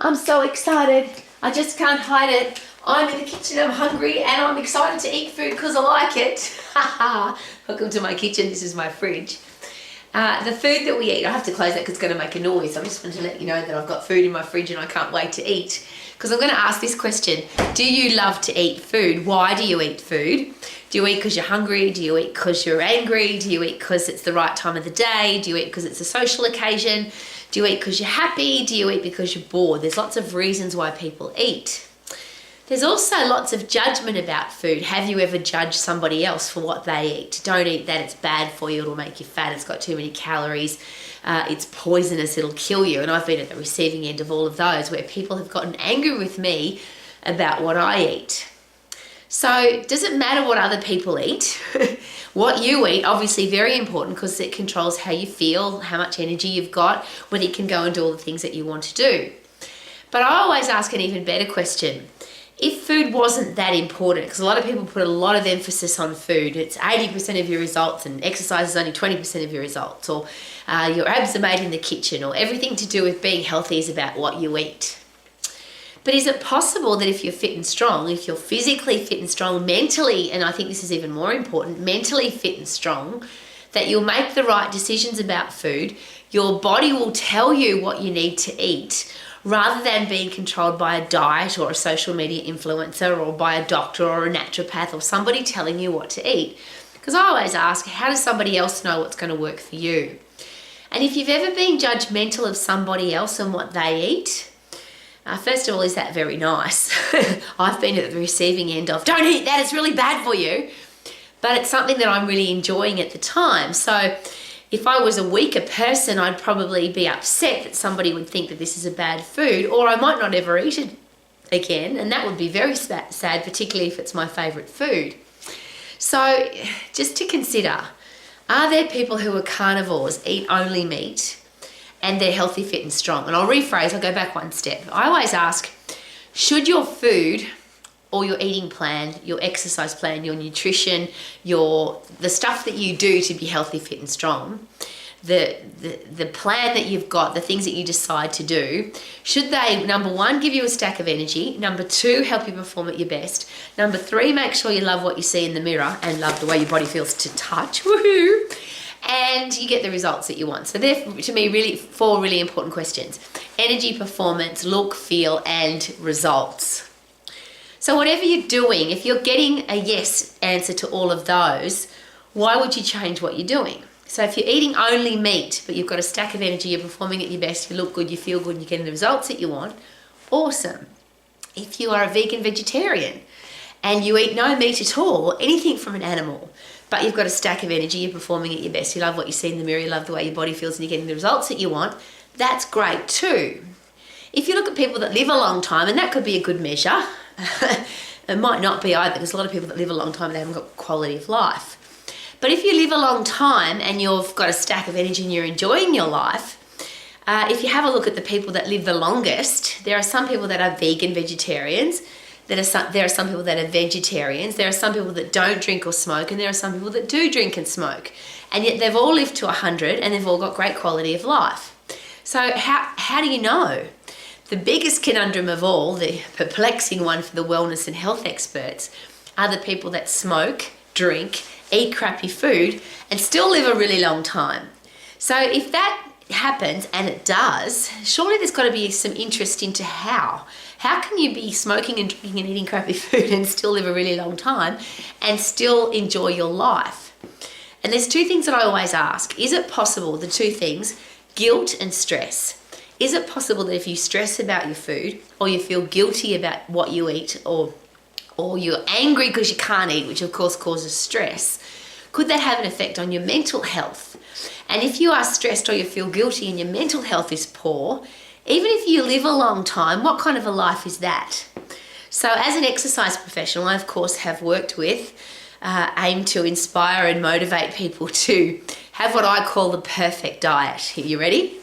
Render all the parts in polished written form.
I'm so excited. I just can't hide it. I'm in the kitchen, I'm hungry, and I'm excited to eat food because I like it. Welcome to my kitchen. This is my fridge. The food that we eat, I have to close that because it's going to make a noise. I just wanted to let you know that I've got food in my fridge and I can't wait to eat. Because I'm going to ask this question. Do you love to eat food? Why do you eat food? Do you eat because you're hungry? Do you eat because you're angry? Do you eat because it's the right time of the day? Do you eat because it's a social occasion? Do you eat because you're happy? Do you eat because you're bored? There's lots of reasons why people eat. There's also lots of judgment about food. Have you ever judged somebody else for what they eat? Don't eat that, it's bad for you, it'll make you fat, it's got too many calories, it's poisonous, it'll kill you. And I've been at the receiving end of all of those where people have gotten angry with me about what I eat. So does it matter what other people eat? What you eat, obviously very important because it controls how you feel, how much energy you've got, whether you can go and do all the things that you want to do. But I always ask an even better question. If food wasn't that important, because a lot of people put a lot of emphasis on food, it's 80% of your results and exercise is only 20% of your results, or your abs are made in the kitchen, or everything to do with being healthy is about what you eat. But is it possible that if you're fit and strong, if you're physically fit and strong, mentally, and I think this is even more important, mentally fit and strong, that you'll make the right decisions about food, your body will tell you what you need to eat, rather than being controlled by a diet or a social media influencer or by a doctor or a naturopath or somebody telling you what to eat. Because I always ask, how does somebody else know what's going to work for you? And if you've ever been judgmental of somebody else and what they eat, first of all, is that very nice? I've been at the receiving end of, don't eat that, it's really bad for you. But it's something that I'm really enjoying at the time. So if I was a weaker person, I'd probably be upset that somebody would think that this is a bad food, or I might not ever eat it again, and that would be very sad, particularly if it's my favourite food. So just to consider, are there people who are carnivores, eat only meat, and they're healthy, fit and strong? And I'll rephrase, I'll go back one step. I always ask, should your food or your eating plan, your exercise plan, your nutrition, the stuff that you do to be healthy, fit and strong, the plan that you've got, the things that you decide to do, should they, number one, give you a stack of energy, number two, help you perform at your best, number three, make sure you love what you see in the mirror and love the way your body feels to touch, woohoo, and you get the results that you want. So they're, to me, really four really important questions: energy, performance, look, feel, and results. So whatever you're doing, if you're getting a yes answer to all of those, why would you change what you're doing? So if you're eating only meat, but you've got a stack of energy, you're performing at your best, you look good, you feel good, and you're getting the results that you want, awesome. If you are a vegan vegetarian and you eat no meat at all, or anything from an animal, but you've got a stack of energy, you're performing at your best, you love what you see in the mirror, you love the way your body feels, and you're getting the results that you want, that's great too. If you look at people that live a long time, and that could be a good measure, it might not be either, because a lot of people that live a long time, they haven't got quality of life. But if you live a long time and you've got a stack of energy and you're enjoying your life, if you have a look at the people that live the longest, there are some people that are vegan vegetarians, there are some people that are vegetarians, there are some people that don't drink or smoke, and there are some people that do drink and smoke. And yet they've all lived to 100 and they've all got great quality of life. So how do you know? The biggest conundrum of all, the perplexing one for the wellness and health experts, are the people that smoke, drink, eat crappy food, and still live a really long time. So if that happens, and it does, surely there's got to be some interest into how. How can you be smoking and drinking and eating crappy food and still live a really long time and still enjoy your life? And there's two things that I always ask. Is it possible, the two things, guilt and stress? Is it possible that if you stress about your food, or you feel guilty about what you eat, or you're angry because you can't eat, which of course causes stress, could that have an effect on your mental health? And if you are stressed or you feel guilty and your mental health is poor, even if you live a long time, what kind of a life is that? So as an exercise professional, I of course have worked with, aim to inspire and motivate people to have what I call the perfect diet. Are you ready?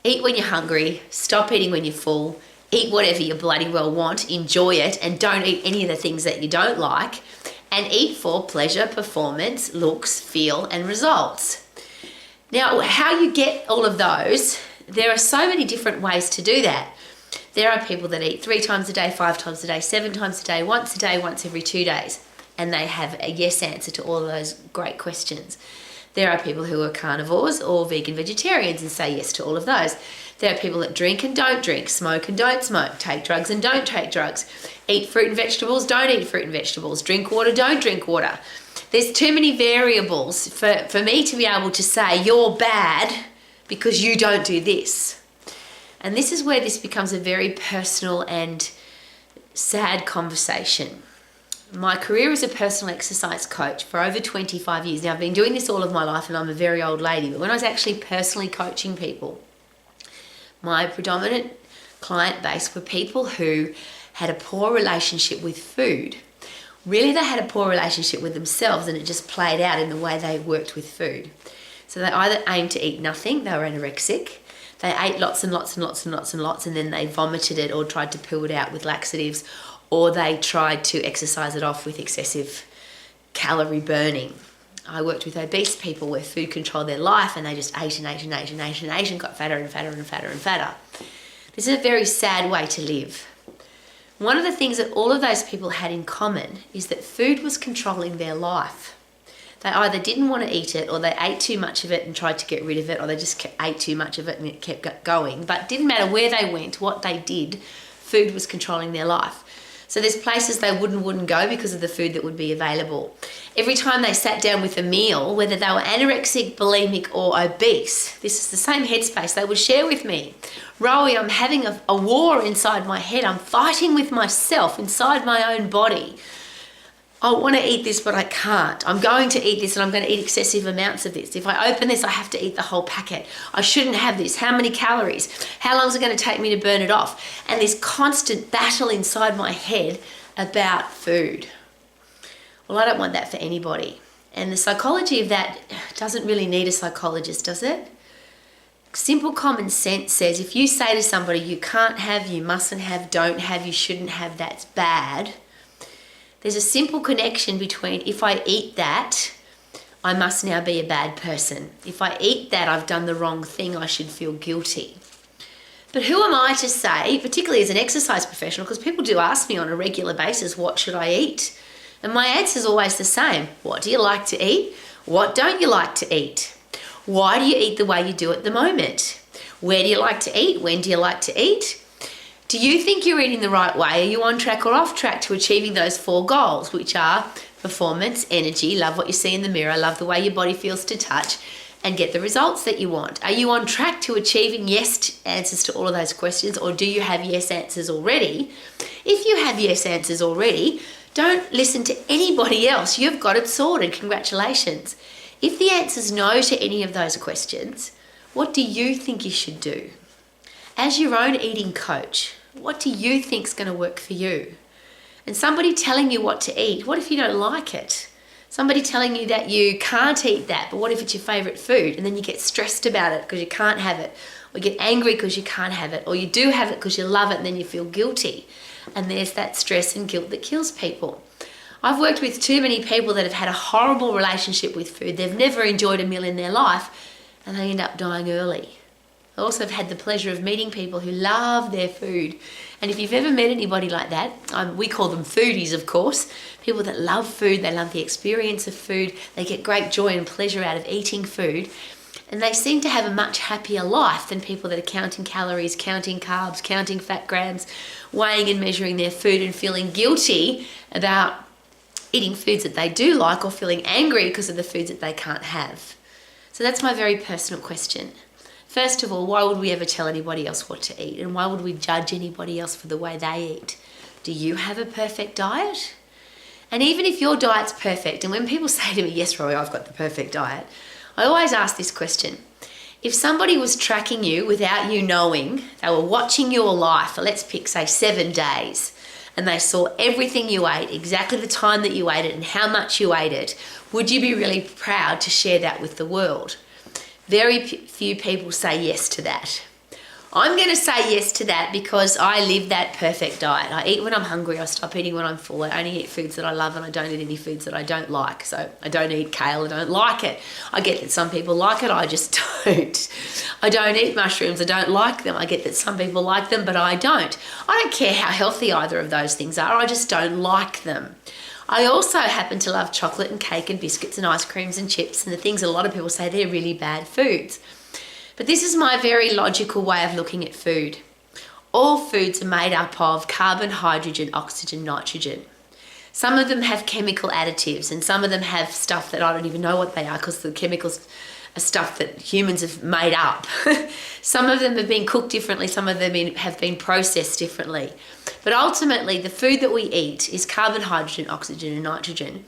Eat when you're hungry, stop eating when you're full, eat whatever you bloody well want, enjoy it, and don't eat any of the things that you don't like, and eat for pleasure, performance, looks, feel, and results. Now, how you get all of those, there are so many different ways to do that. There are people that eat 3 times a day, 5 times a day, 7 times a day, once every 2 days. And they have a yes answer to all of those great questions. There are people who are carnivores or vegan vegetarians and say yes to all of those. There are people that drink and don't drink, smoke and don't smoke, take drugs and don't take drugs, eat fruit and vegetables, don't eat fruit and vegetables, drink water, don't drink water. There's too many variables for me to be able to say you're bad because you don't do this. And this is where this becomes a very personal and sad conversation. My career as a personal exercise coach for over 25 years. Now, I've been doing this all of my life and I'm a very old lady, but when I was actually personally coaching people, my predominant client base were people who had a poor relationship with food. Really, they had a poor relationship with themselves, and it just played out in the way they worked with food. So they either aimed to eat nothing, they were anorexic, they ate lots and lots and lots and lots and lots, and then they vomited it or tried to poo it out with laxatives, or they tried to exercise it off with excessive calorie burning. I worked with obese people where food controlled their life and they just ate and ate and ate and ate and ate and got fatter and fatter and fatter and fatter. This is a very sad way to live. One of the things that all of those people had in common is that food was controlling their life. They either didn't want to eat it, or they ate too much of it and tried to get rid of it, or they just ate too much of it and it kept going. But it didn't matter where they went, what they did, food was controlling their life. So there's places they wouldn't go because of the food that would be available. Every time they sat down with a meal, whether they were anorexic, bulimic or obese, this is the same headspace they would share with me. Rowie, I'm having a war inside my head. I'm fighting with myself inside my own body. I want to eat this, but I can't. I'm going to eat this and I'm going to eat excessive amounts of this. If I open this, I have to eat the whole packet. I shouldn't have this. How many calories? How long is it going to take me to burn it off? And this constant battle inside my head about food. Well, I don't want that for anybody. And the psychology of that doesn't really need a psychologist, does it? Simple common sense says if you say to somebody you can't have, you mustn't have, don't have, you shouldn't have, that's bad. There's a simple connection between if I eat that, I must now be a bad person. If I eat that, I've done the wrong thing, I should feel guilty. But who am I to say, particularly as an exercise professional, because people do ask me on a regular basis, what should I eat? And my answer is always the same. What do you like to eat? What don't you like to eat? Why do you eat the way you do at the moment? Where do you like to eat? When do you like to eat? Do you think you're eating the right way? Are you on track or off track to achieving those 4 goals, which are performance, energy, love what you see in the mirror, love the way your body feels to touch, and get the results that you want? Are you on track to achieving yes answers to all of those questions, or do you have yes answers already? If you have yes answers already, don't listen to anybody else. You've got it sorted. Congratulations. If the answer is no to any of those questions, what do you think you should do? As your own eating coach, what do you think is going to work for you? And somebody telling you what to eat, what if you don't like it? Somebody telling you that you can't eat that, but what if it's your favourite food? And then you get stressed about it because you can't have it, or you get angry because you can't have it, or you do have it because you love it and then you feel guilty. And there's that stress and guilt that kills people. I've worked with too many people that have had a horrible relationship with food. They've never enjoyed a meal in their life and they end up dying early. I also have had the pleasure of meeting people who love their food. And if you've ever met anybody like that, we call them foodies, of course. People that love food, they love the experience of food, they get great joy and pleasure out of eating food. And they seem to have a much happier life than people that are counting calories, counting carbs, counting fat grams, weighing and measuring their food and feeling guilty about eating foods that they do like, or feeling angry because of the foods that they can't have. So that's my very personal question. First of all, why would we ever tell anybody else what to eat? And why would we judge anybody else for the way they eat? Do you have a perfect diet? And even if your diet's perfect, and when people say to me, yes, Rowie, I've got the perfect diet, I always ask this question. If somebody was tracking you without you knowing, they were watching your life for, let's pick, say, 7 days, and they saw everything you ate, exactly the time that you ate it and how much you ate it, would you be really proud to share that with the world? Very few people say yes to that. I'm going to say yes to that because I live that perfect diet. I eat when I'm hungry, I stop eating when I'm full. I only eat foods that I love and I don't eat any foods that I don't like. So I don't eat kale, I don't like it. I get that some people like it, I just don't. I don't eat mushrooms, I don't like them. I get that some people like them, but I don't. I don't care how healthy either of those things are, I just don't like them. I also happen to love chocolate and cake and biscuits and ice creams and chips and the things a lot of people say they're really bad foods. But this is my very logical way of looking at food. All foods are made up of carbon, hydrogen, oxygen, nitrogen. Some of them have chemical additives and some of them have stuff that I don't even know what they are because the chemicals are stuff that humans have made up. Some of them have been cooked differently, some of them have been processed differently. But ultimately, the food that we eat is carbon, hydrogen, oxygen, and nitrogen.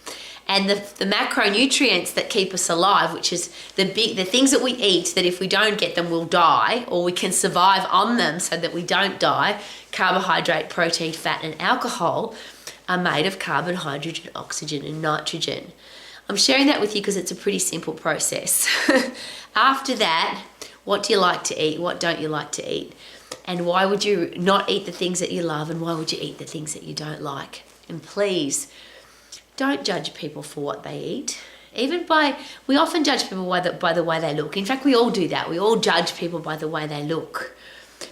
And the macronutrients that keep us alive, which is the things that we eat that if we don't get them, we'll die, or we can survive on them so that we don't die, carbohydrate, protein, fat, and alcohol, are made of carbon, hydrogen, oxygen, and nitrogen. I'm sharing that with you because it's a pretty simple process. After that, what do you like to eat? What don't you like to eat? And why would you not eat the things that you love? And why would you eat the things that you don't like? And please, don't judge people for what they eat. We often judge people by the way they look. In fact, we all do that. We all judge people by the way they look.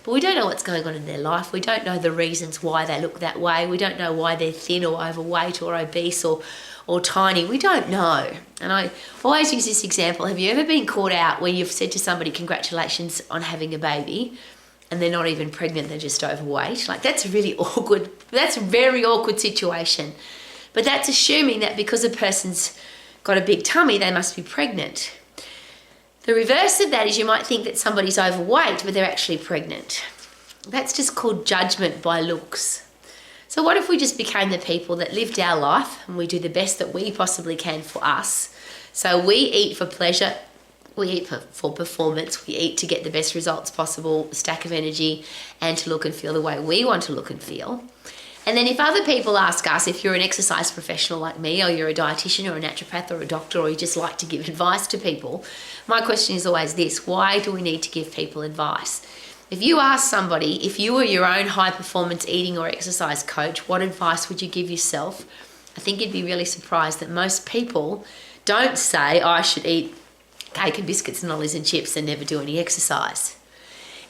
But we don't know what's going on in their life. We don't know the reasons why they look that way. We don't know why they're thin or overweight or obese or tiny. We don't know. And I always use this example. Have you ever been caught out where you've said to somebody, congratulations on having a baby, and they're not even pregnant, they're just overweight? Like, that's really awkward. That's a very awkward situation. But that's assuming that because a person's got a big tummy, they must be pregnant. The reverse of that is you might think that somebody's overweight, but they're actually pregnant. That's just called judgment by looks. So what if we just became the people that lived our life and we do the best that we possibly can for us? So we eat for pleasure, we eat for performance, we eat to get the best results possible, a stack of energy, and to look and feel the way we want to look and feel. And then if other people ask us, if you're an exercise professional like me, or you're a dietitian or a naturopath or a doctor, or you just like to give advice to people, my question is always this: why do we need to give people advice? If you ask somebody, if you were your own high performance eating or exercise coach, what advice would you give yourself? I think you'd be really surprised that most people don't say, I should eat cake and biscuits and lollies and chips and never do any exercise.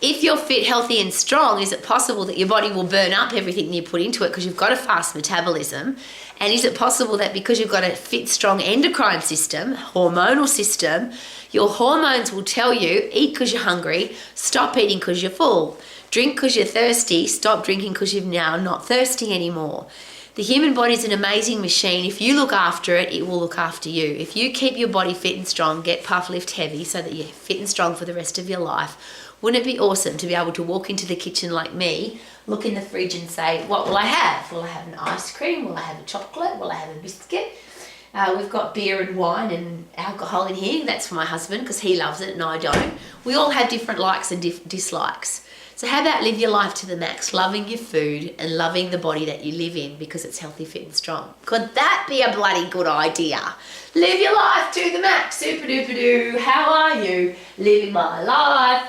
If you're fit, healthy and strong, is it possible that your body will burn up everything you put into it because you've got a fast metabolism? And is it possible that because you've got a fit, strong endocrine system, hormonal system, your hormones will tell you, eat because you're hungry, stop eating because you're full, drink because you're thirsty, stop drinking because you're now not thirsty anymore? The human body is an amazing machine. If you look after it, it will look after you. If you keep your body fit and strong, get puff lift heavy so that you're fit and strong for the rest of your life, wouldn't it be awesome to be able to walk into the kitchen like me, look in the fridge and say, what will I have? Will I have an ice cream? Will I have a chocolate? Will I have a biscuit? We've got beer and wine and alcohol in here. That's for my husband because he loves it and I don't. We all have different likes and dislikes. So how about live your life to the max, loving your food and loving the body that you live in because it's healthy, fit and strong? Could that be a bloody good idea? Live your life to the max. Super duper doo. How are you? Living my life.